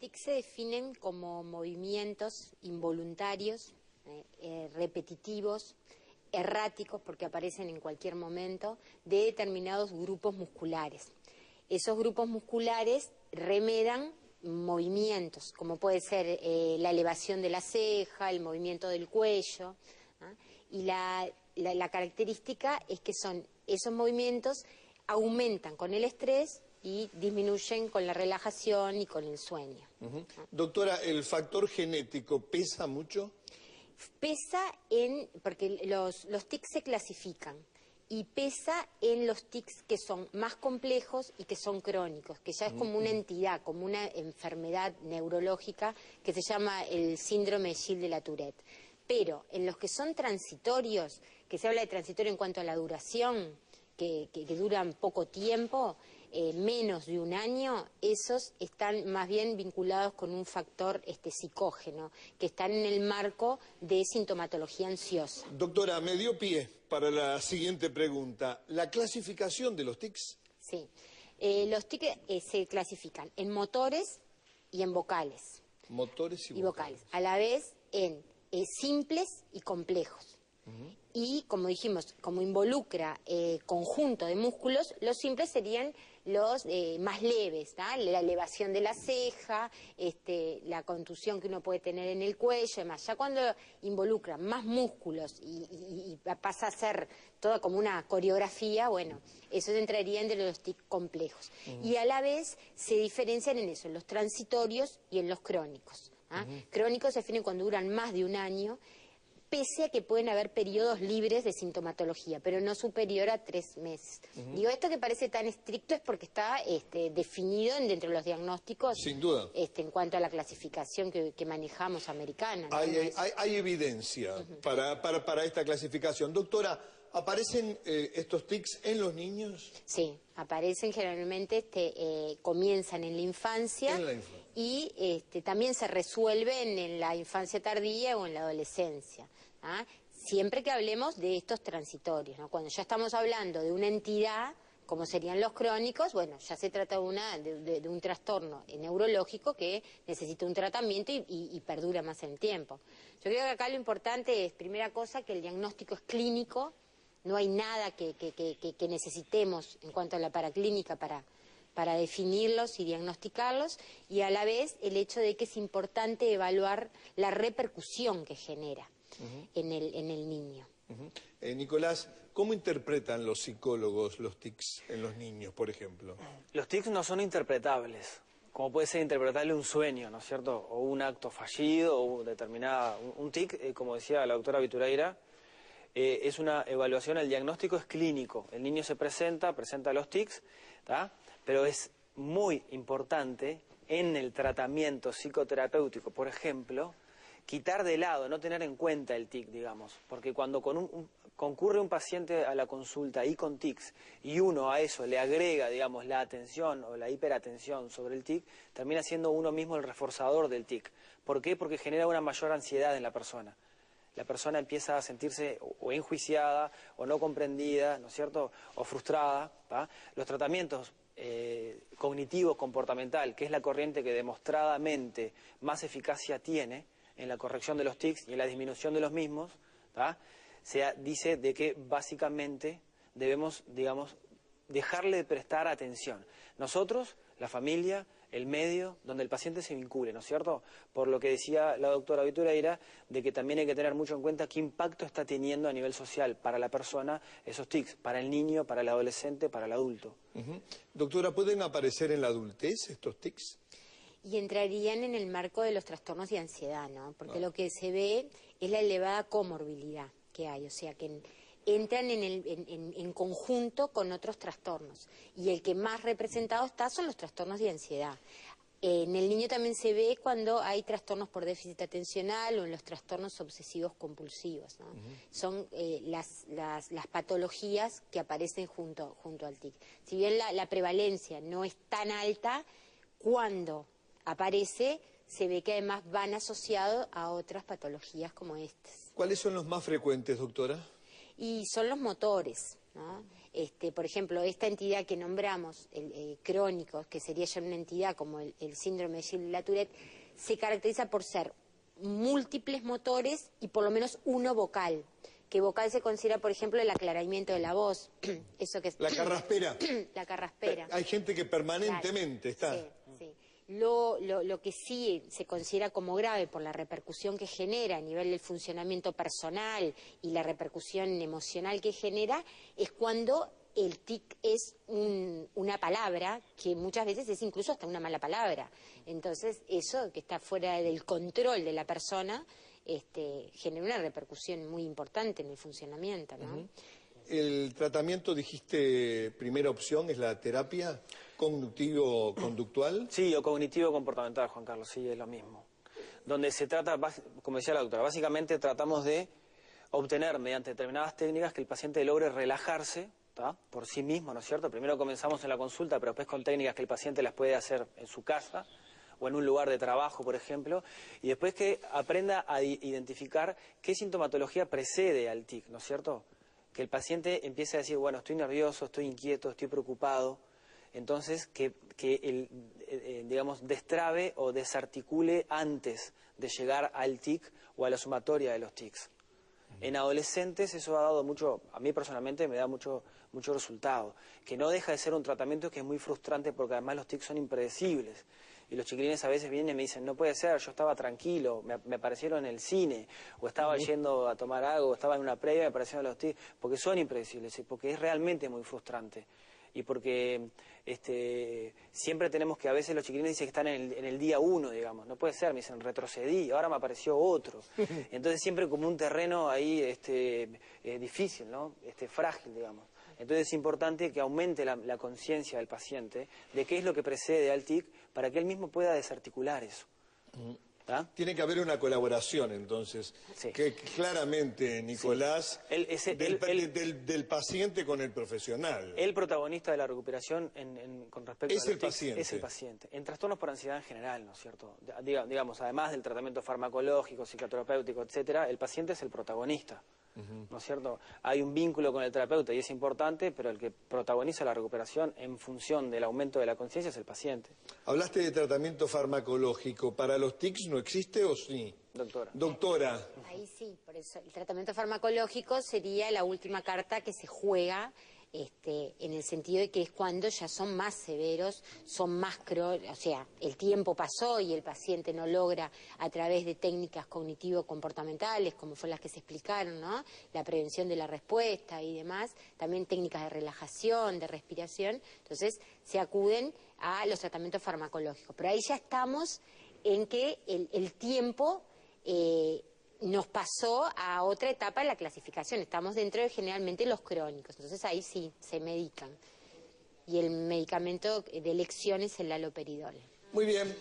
tics se definen como movimientos involuntarios, repetitivos, erráticos, porque aparecen en cualquier momento, de determinados grupos musculares. Esos grupos musculares remedan movimientos, como puede ser la elevación de la ceja, el movimiento del cuello, ¿ah? Y la característica es que esos movimientos aumentan con el estrés y disminuyen con la relajación y con el sueño. Doctora, ¿el factor genético pesa mucho? Pesa porque los tics se clasifican, y pesa en los tics que son más complejos y que son crónicos, que ya es como una entidad, como una enfermedad neurológica que se llama el síndrome de Gilles de la Tourette. Pero en los que son transitorios, que se habla de transitorio en cuanto a la duración, que duran poco tiempo, menos de un año, esos están más bien vinculados con un factor psicógeno, que están en el marco de sintomatología ansiosa. Doctora, me dio pie para la siguiente pregunta. ¿La clasificación de los tics? Sí, los tics se clasifican en motores y en vocales. Motores y vocales. A la vez en simples y complejos. Y, como dijimos, como involucra conjunto de músculos, los simples serían los más leves, ¿tá? La elevación de la ceja, la contusión que uno puede tener en el cuello, además. Ya cuando involucra más músculos y pasa a ser toda como una coreografía, bueno, eso entraría entre los tics complejos. Y a la vez se diferencian en eso, en los transitorios y en los crónicos. ¿Ah? Crónicos se definen cuando duran más de un año, pese a que pueden haber periodos libres de sintomatología, pero no superior a 3 meses. Digo, esto que parece tan estricto es porque está definido dentro de los diagnósticos. Sin duda. En cuanto a la clasificación que manejamos americana, ¿no? Hay evidencia para esta clasificación. Doctora, ¿aparecen estos tics en los niños? Sí, aparecen generalmente, comienzan en la infancia. Y también se resuelven en la infancia tardía o en la adolescencia. ¿Ah? Siempre que hablemos de estos transitorios, ¿no? Cuando ya estamos hablando de una entidad, como serían los crónicos, bueno, ya se trata de un trastorno neurológico que necesita un tratamiento y perdura más en tiempo. Yo creo que acá lo importante es, primera cosa, que el diagnóstico es clínico, no hay nada que necesitemos en cuanto a la paraclínica para definirlos y diagnosticarlos, y a la vez el hecho de que es importante evaluar la repercusión que genera en el niño. Nicolás, ¿cómo interpretan los psicólogos los tics en los niños, por ejemplo? Los tics no son interpretables, como puede ser interpretable un sueño, ¿no es cierto? O un acto fallido, o un tic, como decía la doctora Viturayra, es una evaluación, el diagnóstico es clínico. El niño se presenta los tics, ¿tá? Pero es muy importante en el tratamiento psicoterapéutico, por ejemplo, quitar de lado, no tener en cuenta el tic, digamos, porque cuando concurre un paciente a la consulta y con tics, y uno a eso le agrega, digamos, la atención o la hiperatención sobre el tic, termina siendo uno mismo el reforzador del tic. ¿Por qué? Porque genera una mayor ansiedad en la persona. La persona empieza a sentirse o enjuiciada, o no comprendida, ¿no es cierto?, o frustrada, ¿tá? Los tratamientos cognitivo comportamental, que es la corriente que demostradamente más eficacia tiene en la corrección de los tics y en la disminución de los mismos, ¿tá? Se dice de que básicamente debemos, digamos, dejarle de prestar atención. Nosotros, la familia, el medio, donde el paciente se vincule, ¿no es cierto? Por lo que decía la doctora Viturayra, de que también hay que tener mucho en cuenta qué impacto está teniendo a nivel social para la persona esos tics, para el niño, para el adolescente, para el adulto. Doctora, ¿pueden aparecer en la adultez estos tics? Y entrarían en el marco de los trastornos de ansiedad, ¿no? Porque lo que se ve es la elevada comorbilidad que hay, o sea que entran en conjunto con otros trastornos. Y el que más representado está son los trastornos de ansiedad. En el niño también se ve cuando hay trastornos por déficit atencional o en los trastornos obsesivos compulsivos, ¿no? Son las patologías que aparecen junto al TIC. Si bien la prevalencia no es tan alta, cuando aparece se ve que además van asociados a otras patologías como estas. ¿Cuáles son los más frecuentes, doctora? Y son los motores, ¿no? Por ejemplo, esta entidad que nombramos, crónicos, que sería ya una entidad como el síndrome de Gilles-Latourette, se caracteriza por ser múltiples motores y por lo menos uno vocal. Que vocal se considera, por ejemplo, el aclaramiento de la voz. Eso que es... La carraspera. La carraspera. Hay gente que permanentemente claro, está... Sí, sí. Lo que sí se considera como grave por la repercusión que genera a nivel del funcionamiento personal y la repercusión emocional que genera es cuando el tic es una palabra que muchas veces es incluso hasta una mala palabra. Entonces eso que está fuera del control de la persona genera una repercusión muy importante en el funcionamiento, ¿no? El tratamiento, dijiste, primera opción es la terapia cognitivo-conductual. Sí, o cognitivo-comportamental, Juan Carlos, sí, es lo mismo. Donde se trata, como decía la doctora, básicamente tratamos de obtener mediante determinadas técnicas que el paciente logre relajarse, ¿tá?, por sí mismo, ¿no es cierto? Primero comenzamos en la consulta, pero después con técnicas que el paciente las puede hacer en su casa o en un lugar de trabajo, por ejemplo, y después que aprenda a identificar qué sintomatología precede al tic, ¿no es cierto? Que el paciente empiece a decir, bueno, estoy nervioso, estoy inquieto, estoy preocupado. Entonces, digamos, destrabe o desarticule antes de llegar al tic o a la sumatoria de los tics. En adolescentes eso ha dado mucho, a mí personalmente me da mucho resultado, que no deja de ser un tratamiento que es muy frustrante porque además los tics son impredecibles. Y los chiquilines a veces vienen y me dicen, no puede ser, yo estaba tranquilo, me aparecieron en el cine, o estaba yendo a tomar algo, o estaba en una previa y me aparecieron los tics, porque son impredecibles, y porque es realmente muy frustrante. Y porque siempre tenemos que, a veces los chiquilines dicen que están en el día 1, digamos, no puede ser, me dicen, retrocedí, ahora me apareció otro. Entonces siempre como un terreno ahí difícil, ¿no? Frágil, digamos. Entonces es importante que aumente la conciencia del paciente de qué es lo que precede al tic para que él mismo pueda desarticular eso. ¿Ah? Tiene que haber una colaboración, entonces, sí, que claramente, Nicolás, sí, del paciente con el profesional. El protagonista de la recuperación con respecto a los tics es el paciente. En trastornos por ansiedad en general, ¿no es cierto? Digamos, además del tratamiento farmacológico, psicoterapéutico, etcétera, el paciente es el protagonista. ¿No es cierto? Hay un vínculo con el terapeuta y es importante, pero el que protagoniza la recuperación en función del aumento de la conciencia es el paciente. Hablaste de tratamiento farmacológico. ¿Para los tics no existe o sí? Doctora. Ahí sí, por eso el tratamiento farmacológico sería la última carta que se juega en el sentido de que es cuando ya son más severos, son más o sea, el tiempo pasó y el paciente no logra a través de técnicas cognitivo-comportamentales, como fueron las que se explicaron, ¿no? La prevención de la respuesta y demás, también técnicas de relajación, de respiración, entonces se acuden a los tratamientos farmacológicos. Pero ahí ya estamos en que el tiempo nos pasó a otra etapa en la clasificación. Estamos dentro de generalmente los crónicos. Entonces ahí sí, se medican. Y el medicamento de elección es el haloperidol. Muy bien.